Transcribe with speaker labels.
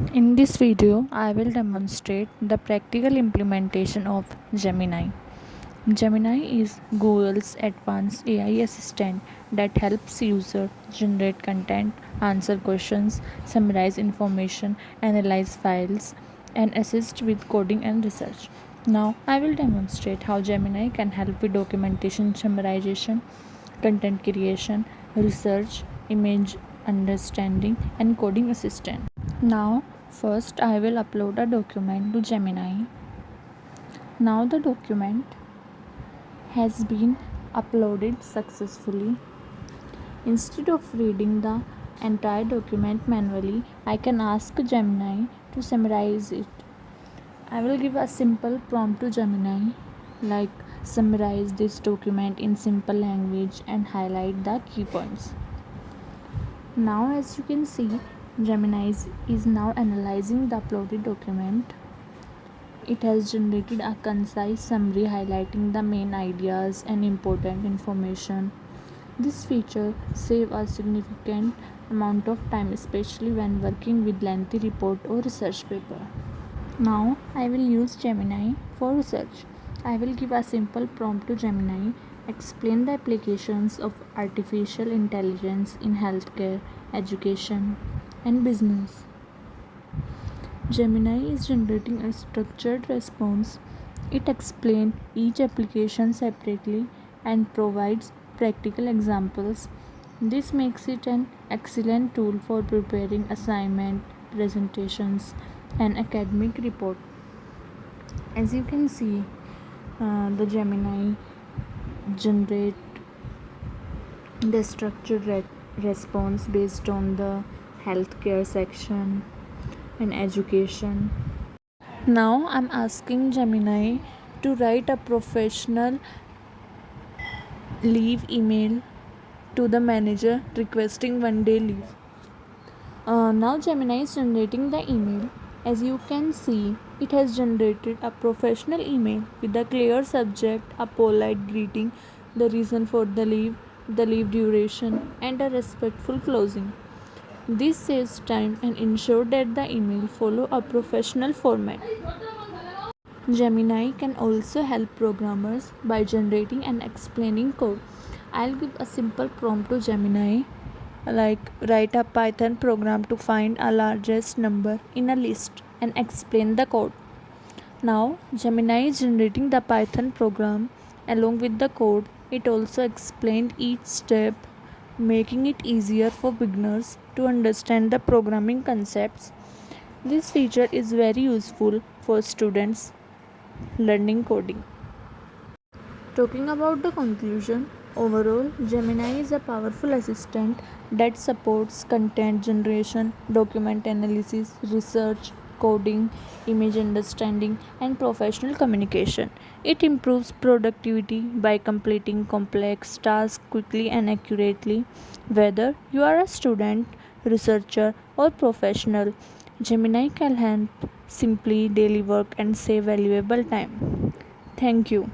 Speaker 1: In this video, I will demonstrate the practical implementation of Gemini. Gemini is Google's advanced AI assistant that helps users generate content, answer questions, summarize information, analyze files, and assist with coding and research. Now, I will demonstrate how Gemini can help with documentation summarization, content creation, research, image understanding, and coding assistant. Now, first I will upload a document to Gemini. Now the document has been uploaded successfully. Instead of reading the entire document manually, I can ask Gemini to summarize it. I will give a simple prompt to Gemini like summarize this document in simple language and highlight the key points. Now as you can see, Gemini is now analyzing the uploaded document. It has generated a concise summary highlighting the main ideas and important information. This feature saves a significant amount of time, especially when working with lengthy report or research paper. Now I will use Gemini for research. I will give a simple prompt to Gemini, explain the applications of artificial intelligence in healthcare, education, and business. Gemini is generating a structured response. It explains each application separately and provides practical examples. This makes it an excellent tool for preparing assignment, presentations, and academic report. As you can see, the Gemini generate the structured response based on the healthcare section and education. Now I'm asking Gemini to write a professional leave email to the manager requesting 1 day leave. Now Gemini is generating the email. As you can see, it has generated a professional email with a clear subject, a polite greeting, the reason for the leave duration, and a respectful closing. This saves time and ensures that the email follow a professional format. Gemini can also help programmers by generating and explaining code. I'll give a simple prompt to Gemini like write a Python program to find a largest number in a list and explain the code. Now Gemini is generating the Python program along with the code. It also explained each step, making it easier for beginners to understand the programming concepts. This feature is very useful for students learning coding. Talking about the conclusion, overall, Gemini is a powerful assistant that supports content generation, document analysis, research, coding, image understanding, and professional communication. It improves productivity by completing complex tasks quickly and accurately. Whether you are a student, researcher, or professional, Gemini can help simply daily work and save valuable time. Thank you.